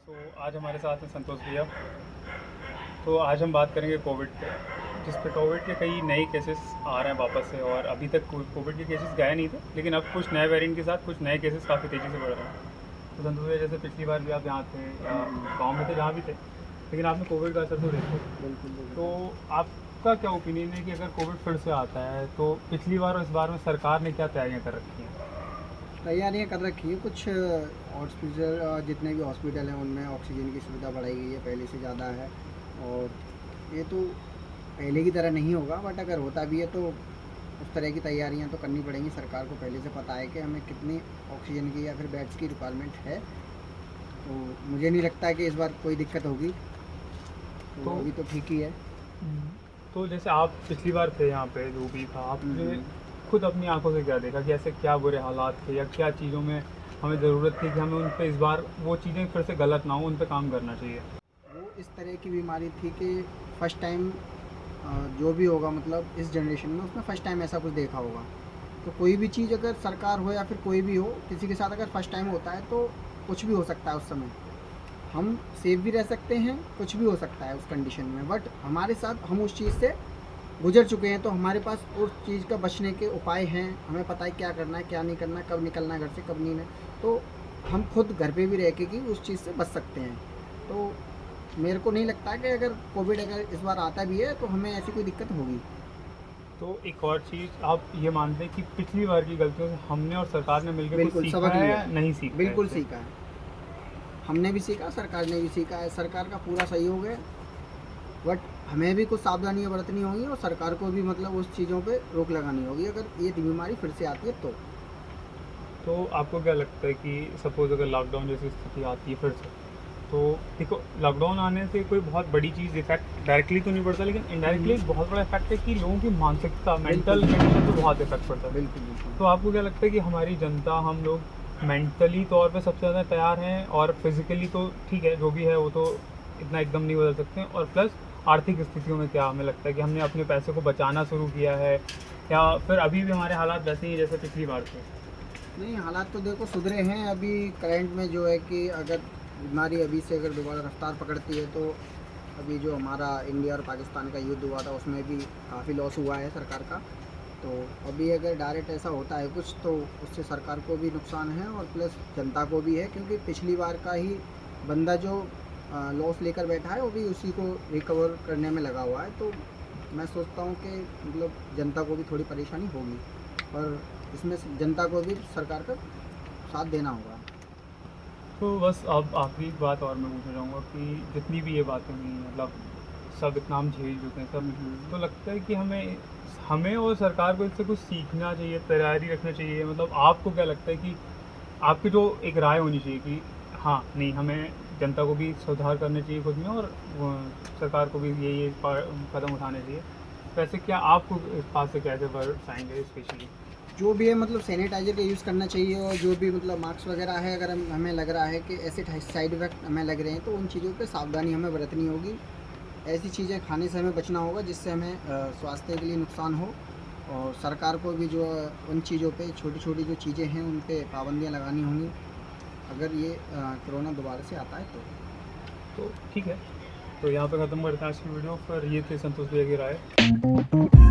आज हमारे साथ हैं संतोष भैया। तो आज हम बात करेंगे कोविड पे, जिस पे कोविड के कई नए केसेस आ रहे हैं वापस से, और अभी तक कोविड के केसेस गए नहीं थे, लेकिन अब कुछ नए वेरिएंट के साथ कुछ नए केसेस काफ़ी तेज़ी से बढ़ रहे हैं। तो संतोष भैया, जैसे पिछली बार भी आप यहाँ थे या गाँव में थे, जहाँ भी थे, लेकिन आपने कोविड का असर तो देखा। बिल्कुल। तो आपका क्या ओपिनियन है कि अगर कोविड फिर से आता है तो पिछली बार और इस बार में सरकार ने क्या तैयारियाँ कर रखी हैं? तैयारियाँ कर रखी है। कुछ हॉस्पिटल, जितने भी हॉस्पिटल हैं उनमें ऑक्सीजन की सुविधा बढ़ाई गई है, पहले से ज़्यादा है। और ये तो पहले की तरह नहीं होगा, बट अगर होता भी है तो उस तरह की तैयारियां तो करनी पड़ेंगी। सरकार को पहले से पता है कि हमें कितनी ऑक्सीजन की या फिर बेड्स की रिक्वायरमेंट है, तो मुझे नहीं लगता है कि इस बार कोई दिक्कत होगी। तो अभी तो ठीक ही है। तो जैसे आप पिछली बार थे यहाँ पे, जो भी था, आपने खुद अपनी आंखों से क्या देखा कि ऐसे क्या बुरे हालात थे या क्या चीज़ों में हमें ज़रूरत थी कि हमें उन पे इस बार वो चीज़ें फिर से गलत ना हो, उन पे काम करना चाहिए? वो इस तरह की बीमारी थी कि फर्स्ट टाइम जो भी होगा, मतलब इस जनरेशन में उसमें फ़र्स्ट टाइम ऐसा कुछ देखा होगा। तो कोई भी चीज़ अगर सरकार हो या फिर कोई भी हो, किसी के साथ अगर फ़र्स्ट टाइम होता है तो कुछ भी हो सकता है। उस समय हम सेफ भी रह सकते हैं, कुछ भी हो सकता है उस कंडीशन में, बट हमारे साथ हम उस चीज़ से गुजर चुके हैं, तो हमारे पास उस चीज़ का बचने के उपाय हैं। हमें पता है क्या करना है, क्या नहीं करना है, कब निकलना है घर से, कब नहीं है। तो हम खुद घर पे भी रह के उस चीज़ से बच सकते हैं। तो मेरे को नहीं लगता कि अगर कोविड अगर इस बार आता भी है तो हमें ऐसी कोई दिक्कत होगी। तो एक और चीज़, आप ये मानते हैं कि पिछली बार की गलतियों से हमने और सरकार ने मिलकर कुछ बिल्कुल सीखा सबक है लिया या नहीं सीखा? बिल्कुल सीखा है। हमने भी सीखा, सरकार ने भी सीखा है। सरकार का पूरा सहयोग है, बट हमें भी कुछ सावधानियां बरतनी होंगी और सरकार को भी मतलब उस चीज़ों पे रोक लगानी होगी अगर ये बीमारी फिर से आती है तो आपको क्या लगता है कि सपोज़ अगर लॉकडाउन जैसी स्थिति आती है फिर से, तो देखो, लॉकडाउन आने से कोई बहुत बड़ी चीज़ इफेक्ट डायरेक्टली तो नहीं पड़ता, लेकिन इनडायरेक्टली एक बहुत बड़ा इफेक्ट है कि लोगों की मानसिकता, मेंटल कंडीशन पे बहुत इफेक्ट पड़ता है। बिल्कुल। तो आपको क्या लगता है कि हमारी जनता, हम लोग मेंटली तौर पे सबसे ज़्यादा तैयार हैं, और फिज़िकली तो ठीक है, जो भी है वो तो इतना एकदम नहीं बदल सकते हैं, और प्लस आर्थिक स्थितियों में क्या हमें लगता है कि हमने अपने पैसे को बचाना शुरू किया है, या फिर अभी भी हमारे हालात वैसे ही जैसे पिछली बार थे? नहीं, हालात तो देखो सुधरे हैं। अभी करंट में जो है कि अगर बीमारी अभी से अगर दोबारा रफ्तार पकड़ती है तो अभी जो हमारा इंडिया और पाकिस्तान का युद्ध हुआ था उसमें भी काफ़ी लॉस हुआ है सरकार का। तो अभी अगर डायरेक्ट ऐसा होता है कुछ तो उससे सरकार को भी नुकसान है और प्लस जनता को भी है, क्योंकि पिछली बार का ही बंदा जो लॉस लेकर बैठा है वो भी उसी को रिकवर करने में लगा हुआ है। तो मैं सोचता हूँ कि मतलब जनता को भी थोड़ी परेशानी होगी, पर इसमें जनता को भी सरकार का साथ देना होगा। तो बस अब आखिरी बात और मैं पूछना चाहूँगा कि जितनी भी ये बातें हुई, मतलब सब इतना हम झेल चुके हैं सब, तो लगता है कि हमें हमें और सरकार को इससे कुछ सीखना चाहिए, तैयारी रखना चाहिए। मतलब आपको क्या लगता है कि आपकी जो एक राय होनी चाहिए कि हाँ, नहीं, हमें जनता को भी सुधार करने चाहिए खुद में, और सरकार को भी ये कदम उठाने चाहिए। वैसे क्या आपको इस बात से कैसे वर्ड्स आएंगे स्पेशली? जो भी है मतलब सैनिटाइजर का यूज़ करना चाहिए, और जो भी मतलब मास्क वगैरह है, अगर हमें लग रहा है कि ऐसे साइड इफेक्ट हमें लग रहे हैं तो उन चीज़ों पे सावधानी हमें बरतनी होगी। ऐसी चीज़ें खाने से हमें बचना होगा जिससे हमें स्वास्थ्य के लिए नुकसान हो। और सरकार को भी जो उन चीज़ों पे छोटी छोटी जो चीज़ें हैं उन पे पाबंदियाँ लगानी होंगी अगर ये कोरोना दोबारा से आता है तो ठीक है, तो यहाँ पे ख़त्म करते हैं आज की वीडियो। पर ये थे संतोष भैया की राय।